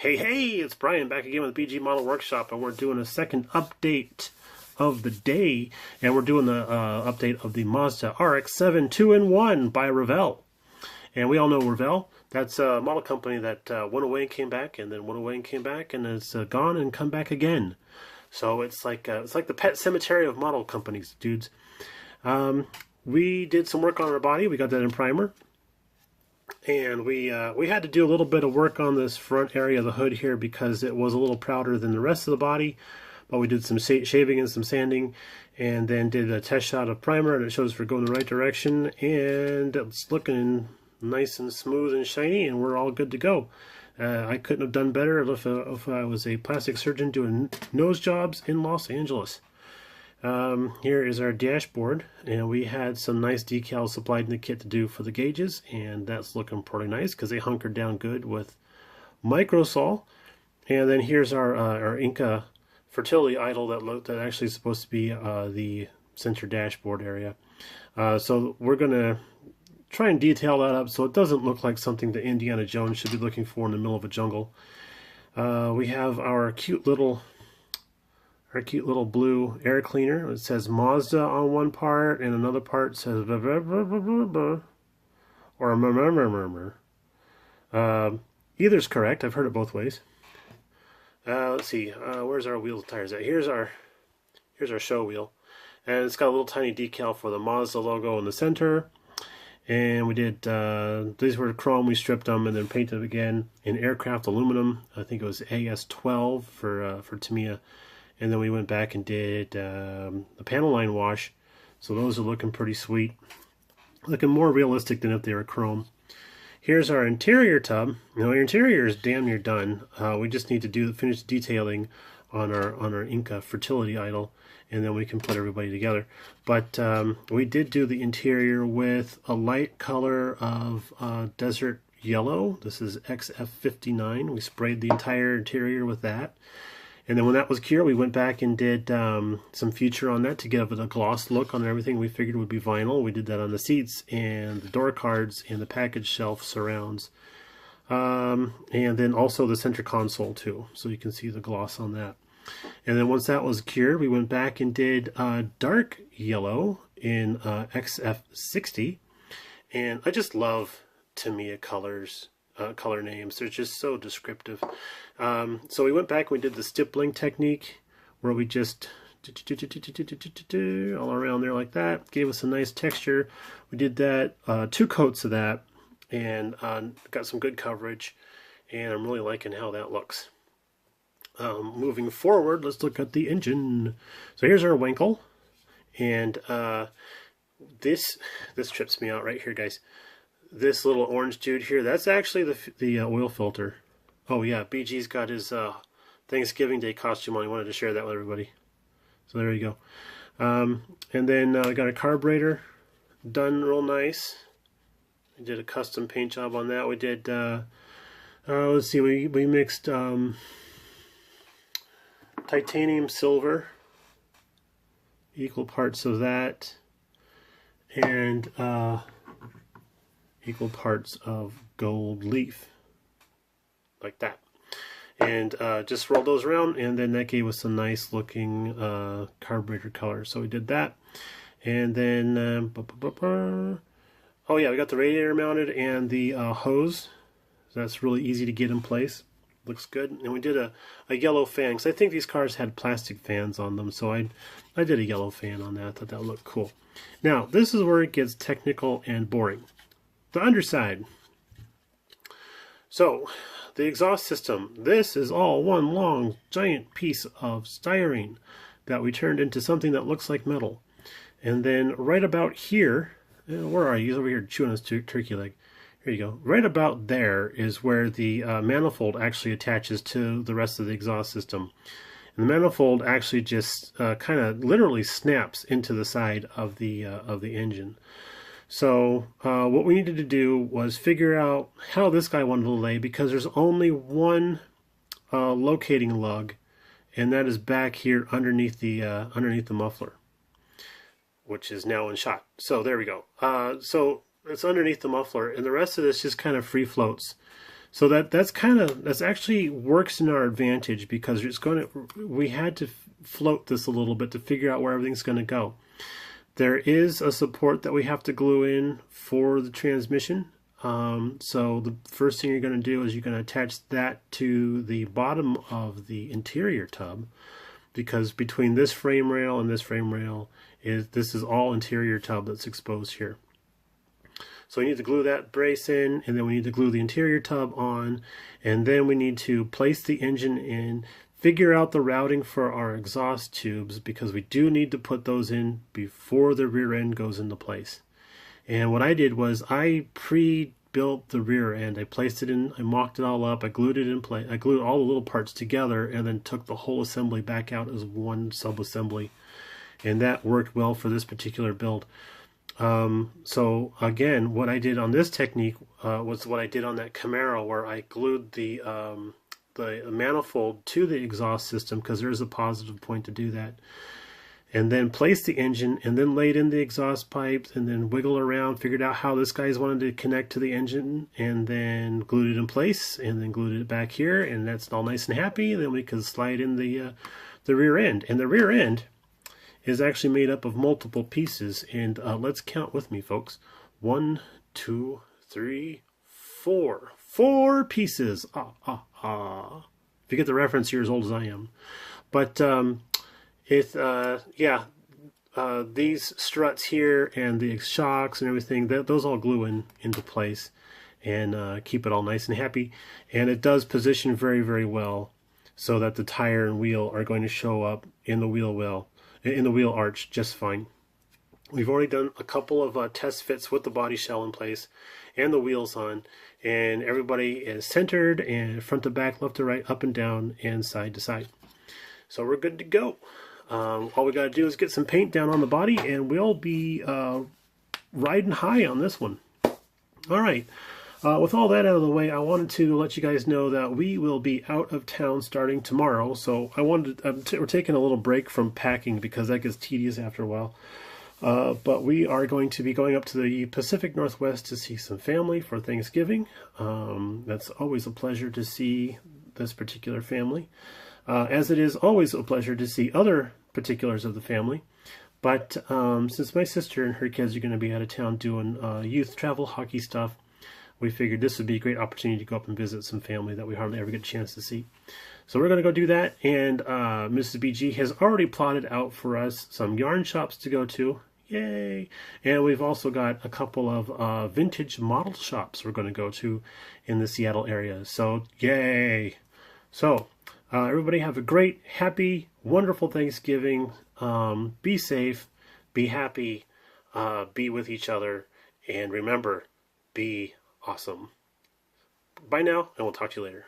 Hey, it's Brian back again with BG Model Workshop, and we're doing a second update of the day, and we're doing the update of the Mazda RX-7 2-in-1 by Revell. And we all know Revell. That's a model company that went away and came back, and then went away and came back, and is gone and come back again. So it's like the pet cemetery of model companies, dudes. We did some work on our body. We got that in primer. And we had to do a little bit of work on this front area of the hood here because it was a little prouder than the rest of the body. But we did some shaving and some sanding, and then did a test shot of primer, and it shows we're going the right direction, and it's looking nice and smooth and shiny, and we're all good to go. I couldn't have done better if I was a plastic surgeon doing nose jobs in Los Angeles. Here is our dashboard, and we had some nice decals supplied in the kit to do for the gauges, and that's looking pretty nice because they hunkered down good with microsol. And then here's our Inca fertility idol that actually is supposed to be the center dashboard area. So we're gonna try and detail that up so it doesn't look like something that Indiana Jones should be looking for in the middle of a jungle. We have our cute little blue air cleaner. It says Mazda on one part, and another part says or murmur. Either's correct. I've heard it both ways. Let's see. Where's our wheels and tires at? Here's our show wheel, and it's got a little tiny decal for the Mazda logo in the center. And we did these were chrome. We stripped them and then painted them again in aircraft aluminum. I think it was AS12 for Tamiya. And then we went back and did the panel line wash. So those are looking pretty sweet. Looking more realistic than if they were chrome. Here's our interior tub. Now our interior is damn near done. We just need to finish detailing on our Inca fertility idol, and then we can put everybody together. But we did do the interior with a light color of desert yellow. This is XF59. We sprayed the entire interior with that. And then when that was cured, we went back and did some future on that to give it a gloss look on everything we figured would be vinyl. We did that on the seats and the door cards and the package shelf surrounds. And then also the center console too, so you can see the gloss on that. And then once that was cured, we went back and did dark yellow in XF60. And I just love Tamiya colors. Color names. They're just so descriptive. So we went back and we did the stippling technique where we just all around there like that. Gave us a nice texture. We did that, 2 coats of that, and got some good coverage, and I'm really liking how that looks. Moving forward, let's look at the engine. So here's our winkle, and this trips me out right here, guys. This little orange dude here, that's actually the oil filter. Oh yeah, BG's got his Thanksgiving Day costume on. He wanted to share that with everybody. So there you go. And then I got a carburetor done real nice. We did a custom paint job on that. We did, let's see, we mixed titanium silver, equal parts of that, and equal parts of gold leaf, like that, and just rolled those around, and then that gave us a nice looking carburetor color. So we did that, and then oh yeah, we got the radiator mounted and the hose. So that's really easy to get in place. Looks good. And we did a yellow fan, because I think these cars had plastic fans on them, so I did a yellow fan on that. I thought that looked cool. Now this is where it gets technical and boring. The underside. So the exhaust system, this is all one long giant piece of styrene that we turned into something that looks like metal. And then right about here, where are you? He's over here chewing his turkey leg. Here you go. Right about there is where the manifold actually attaches to the rest of the exhaust system. And the manifold actually just kind of literally snaps into the side of the engine. So what we needed to do was figure out how this guy wanted to lay, because there's only one locating lug, and that is back here underneath the muffler, which is now in shot. So there we go. So it's underneath the muffler, and the rest of this just kind of free floats. So that's actually works in our advantage, because we had to float this a little bit to figure out where everything's going to go. There is a support that we have to glue in for the transmission. So the first thing you're going to do is you're going to attach that to the bottom of the interior tub, because between this frame rail and this frame rail this is all interior tub that's exposed here. So we need to glue that brace in, and then we need to glue the interior tub on, and then we need to place the engine in, figure out the routing for our exhaust tubes, because we do need to put those in before the rear end goes into place. And what I did was I pre-built the rear end. I placed it in, I mocked it all up, I glued it in place, I glued all the little parts together, and then took the whole assembly back out as one sub-assembly. And that worked well for this particular build. So again, what I did on this technique was what I did on that Camaro, where I glued the manifold to the exhaust system, because there's a positive point to do that, and then placed the engine, and then laid in the exhaust pipes, and then wiggled around, figured out how this guy's wanted to connect to the engine, and then glued it in place, and then glued it back here, and that's all nice and happy. Then we could slide in the rear end, and the rear end is actually made up of multiple pieces, and let's count with me, folks. 1, 2, 3, 4. 4 pieces. If you get the reference, you're as old as I am. But these struts here and the shocks and everything, those all glue into place and keep it all nice and happy. And it does position very, very well, so that the tire and wheel are going to show up in the wheel well. In the wheel arch just fine. We've already done a couple of test fits with the body shell in place and the wheels on, and everybody is centered and front to back, left to right, up and down, and side to side. So we're good to go. All we got to do is get some paint down on the body, and we'll be riding high on this one. All right. With all that out of the way, I wanted to let you guys know that we will be out of town starting tomorrow. So we're taking a little break from packing, because that gets tedious after a while. But we are going to be going up to the Pacific Northwest to see some family for Thanksgiving. That's always a pleasure to see this particular family, as it is always a pleasure to see other particulars of the family. But since my sister and her kids are going to be out of town doing youth travel hockey stuff, we figured this would be a great opportunity to go up and visit some family that we hardly ever get a chance to see. So we're going to go do that, and Mrs. BG has already plotted out for us some yarn shops to go to. Yay! And we've also got a couple of vintage model shops we're going to go to in the Seattle area. So yay! So everybody have a great, happy, wonderful Thanksgiving. Be safe, be happy, be with each other, and remember, be awesome. Bye now, and we'll talk to you later.